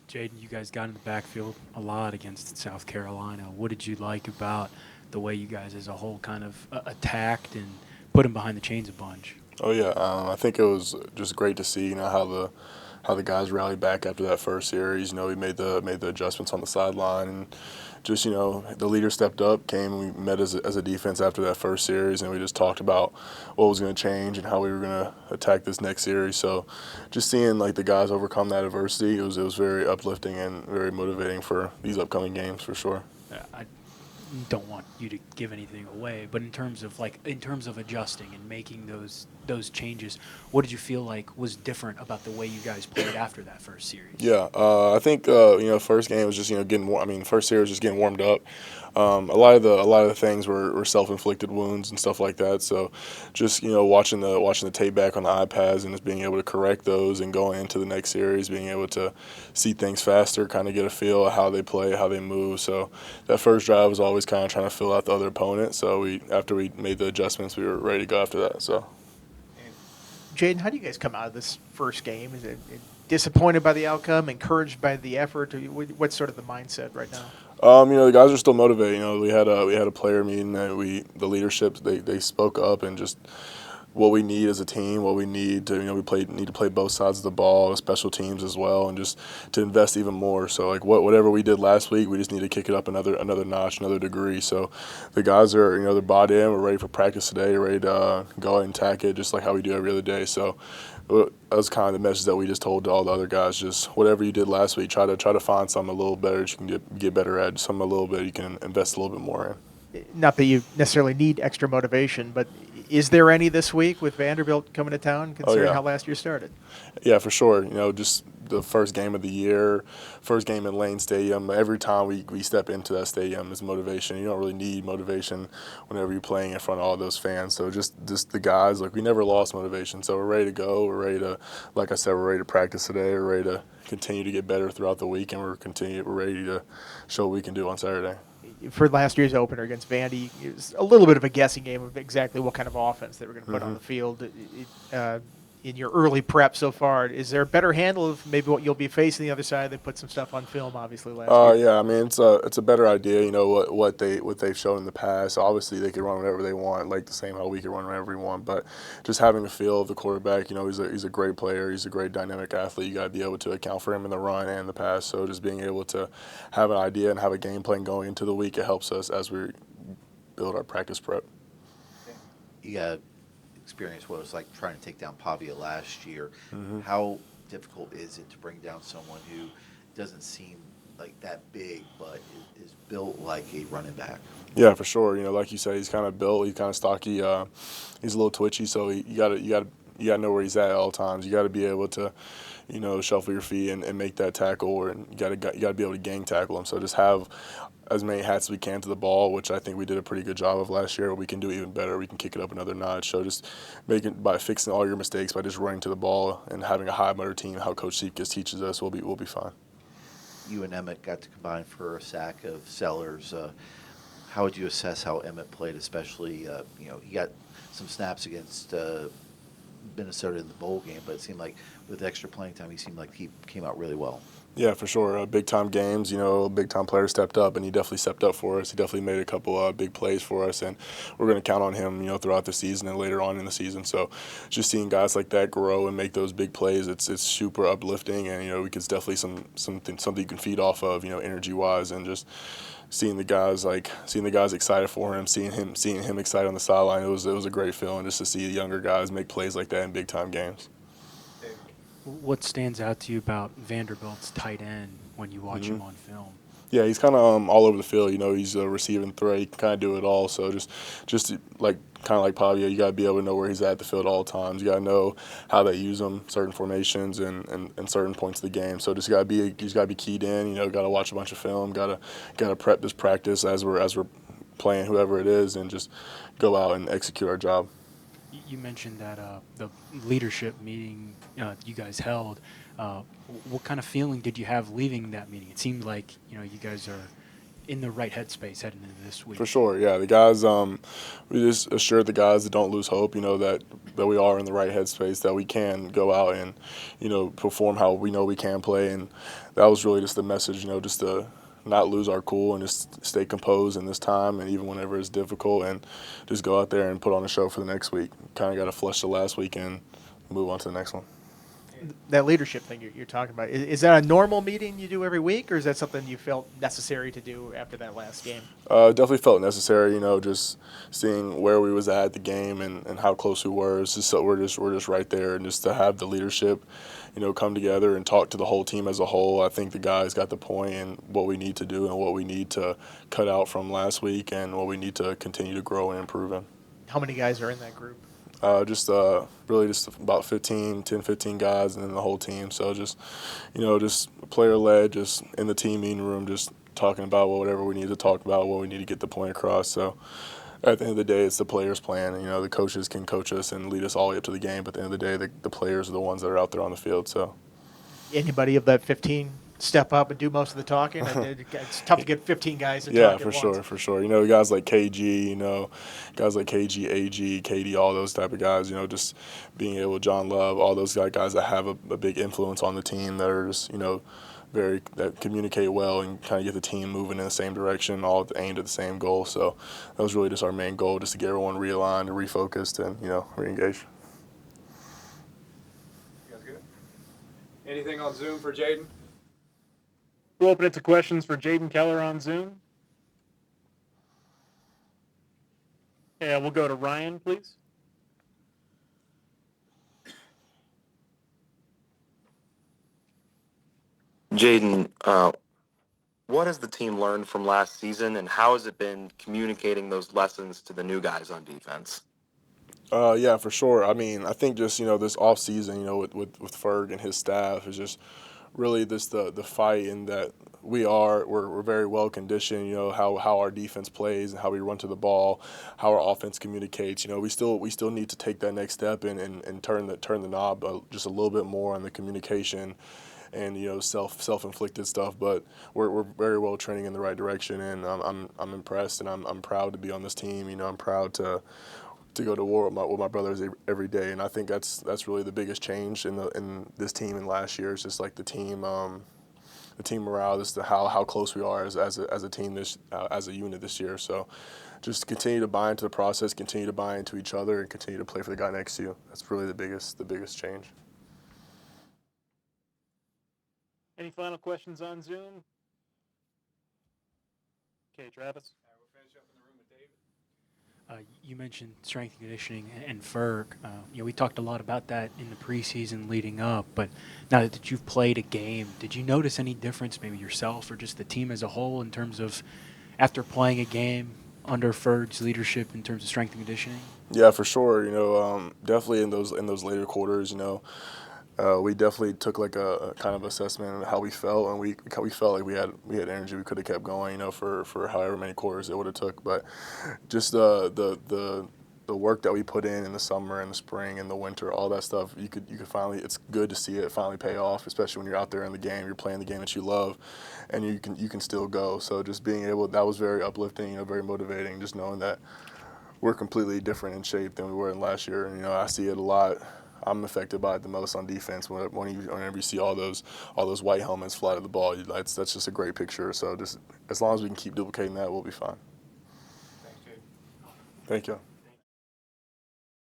Jaden, you guys got in the backfield a lot against South Carolina. What did you like about the way you guys as a whole kind of attacked and put them behind the chains a bunch? Oh yeah, I think it was just great to see how the guys rallied back after that first series. We made the adjustments on the sideline, and just the leader stepped up, came, and we met as a defense after that first series, and we just talked about what was going to change and how we were going to attack this next series. So, just seeing like the guys overcome that adversity, it was very uplifting and very motivating for these upcoming games for sure. I don't want you to give anything away, but in terms of adjusting and making those changes, what did you feel like was different about the way you guys played after that first series? Yeah, I think first game was just getting I mean, first series was just getting warmed up. A lot of the things were self-inflicted wounds and stuff like that. So, just watching the tape back on the iPads and just being able to correct those and going into the next series, being able to see things faster, kind of get a feel of how they play, how they move. So that first drive was always kind of trying to fill out the other opponent. So after we made the adjustments, we were ready to go after that. So. Jaden, how do you guys come out of this first game? Is it disappointed by the outcome, encouraged by the effort? Or what's sort of the mindset right now? The guys are still motivated. We had a player meeting that the leadership they spoke up and just what we need as a team, what we need to need to play both sides of the ball, special teams as well, and just to invest even more. So like whatever we did last week, we just need to kick it up another notch, another degree. So the guys are they're bought in. We're ready for practice today, ready to go out and attack it just like how we do every other day. So that was kind of the message that we just told to all the other guys. Just whatever you did last week, try to find something a little better that you can get better at, something a little bit you can invest a little bit more in. Not that you necessarily need extra motivation, but is there any this week with Vanderbilt coming to town, considering how last year started? Yeah, for sure. Just the first game of the year, first game in Lane Stadium. Every time we step into that stadium is motivation. You don't really need motivation whenever you're playing in front of all those fans. So just the guys, like we never lost motivation. So we're ready to go. We're ready to, like I said, we're ready to practice today. We're ready to continue to get better throughout the week, and we're ready to show what we can do on Saturday. For last year's opener against Vandy, it was a little bit of a guessing game of exactly what kind of offense they were going to put on the field. In your early prep so far, is there a better handle of maybe what you'll be facing the other side? They put some stuff on film, obviously, last year. Yeah, I mean it's a better idea. What they've shown in the past. Obviously, they can run whatever they want, like the same how we can run whatever we want. But just having a feel of the quarterback, he's a great player. He's a great dynamic athlete. You got to be able to account for him in the run and the pass. So just being able to have an idea and have a game plan going into the week, it helps us as we build our practice prep. You got experience what it was like trying to take down Pavia last year. How difficult is it to bring down someone who doesn't seem like that big, but is built like a running back? Yeah, for sure. Like you said, he's kind of built. He's kind of stocky. He's a little twitchy, so you gotta know where he's at all times. You gotta be able to, shuffle your feet and make that tackle, and you gotta be able to gang tackle him. So just have as many hats as we can to the ball, which I think we did a pretty good job of last year. We can do even better. We can kick it up another notch. So just by fixing all your mistakes, by just running to the ball and having a high motor team, how Coach Seepkes teaches us, we'll be fine. You and Emmett got to combine for a sack of Sellers. How would you assess how Emmett played, especially, he got some snaps against Minnesota in the bowl game, but it seemed like with extra playing time, he seemed like he came out really well. Yeah, for sure. Big time games, big time player stepped up, and he definitely stepped up for us. He definitely made a couple big plays for us, and we're going to count on him, throughout the season and later on in the season. So, just seeing guys like that grow and make those big plays, it's super uplifting, and it's definitely something you can feed off of, energy wise, and just seeing the guys excited for him, seeing him excited on the sideline. It was a great feeling just to see the younger guys make plays like that in big time games. What stands out to you about Vanderbilt's tight end when you watch him on film? Yeah, he's kind of all over the field. He's a receiving threat. He can kind of do it all. So just like kind of like Pavia, you got to be able to know where he's at the field at all times. You got to know how they use him, certain formations and certain points of the game. So he's got to be keyed in. Got to watch a bunch of film. Got to prep this practice as we're playing whoever it is, and just go out and execute our job. You mentioned that the leadership meeting you guys held. What kind of feeling did you have leaving that meeting? It seemed like you guys are in the right headspace heading into this week. For sure, yeah. The guys, we just assured the guys that don't lose hope, that we are in the right headspace, that we can go out and, perform how we know we can play. And that was really just the message, just to not lose our cool and just stay composed in this time, and even whenever it's difficult, and just go out there and put on a show for the next week. Kind of got to flush the last week and move on to the next one. That leadership thing you're talking about, is that a normal meeting you do every week, or is that something you felt necessary to do after that last game? Definitely felt necessary, just seeing where we was at the game and how close we were. It's just so we're just right there, and just to have the leadership, come together and talk to the whole team as a whole. I think the guys got the point and what we need to do and what we need to cut out from last week and what we need to continue to grow and improve in. How many guys are in that group? Really just about 15 guys, and then the whole team. So just player-led, just in the team meeting room, just talking about whatever we need to talk about, what we need to get the point across. So at the end of the day, it's the players' plan. The coaches can coach us and lead us all the way up to the game, but at the end of the day, the players are the ones that are out there on the field. So anybody of that 15 step up and do most of the talking? It's tough to get 15 guys to talk at once. For sure. Guys like KG, guys like KG, AG, KD, all those type of guys, just being able, John Love, all those guys that have a big influence on the team, that are just, that communicate well and kind of get the team moving in the same direction, all aimed at the same goal. So that was really just our main goal, just to get everyone realigned and refocused and, re-engaged. You guys good? Anything on Zoom for Jaden? We'll open it to questions for Jaden Keller on Zoom. Yeah, we'll go to Ryan, please. Jaden, what has the team learned from last season, and how has it been communicating those lessons to the new guys on defense? Yeah, for sure. I mean, I think just, this off season, with Ferg and his staff is just really this the fight, and that we're very well conditioned, how our defense plays and how we run to the ball, how our offense communicates. We still need to take that next step and turn the knob just a little bit more on the communication and self-inflicted stuff, but we're very well trending in the right direction, and I'm impressed, and I'm proud to be on this team. I'm proud to go to war with my brothers every day, and I think that's really the biggest change in this team in last year. It's just like the team morale, just how close we are as a team as a unit this year. So just continue to buy into the process, continue to buy into each other, and continue to play for the guy next to you. That's really the biggest change. Any final questions on Zoom? Okay, Travis. We'll finish up in the room with David. You mentioned strength and conditioning and Ferg. We talked a lot about that in the preseason leading up, but now that you've played a game, did you notice any difference, maybe yourself or just the team as a whole, in terms of after playing a game under Ferg's leadership in terms of strength and conditioning? Yeah, for sure. Definitely in those later quarters, we definitely took like a kind of assessment of how we felt, and we felt like we had energy. We could have kept going, for however many quarters it would have took. But just the work that we put in the summer and the spring and the winter, all that stuff, you could finally, it's good to see it finally pay off, especially when you're out there in the game, you're playing the game that you love, and you can still go. So just being able, that was very uplifting, very motivating, just knowing that we're completely different in shape than we were in last year. And I see it a lot. I'm affected by it the most on defense whenever you see all those white helmets fly to the ball. That's just a great picture. So just as long as we can keep duplicating that, we'll be fine. Thanks, Jaden. Thank you.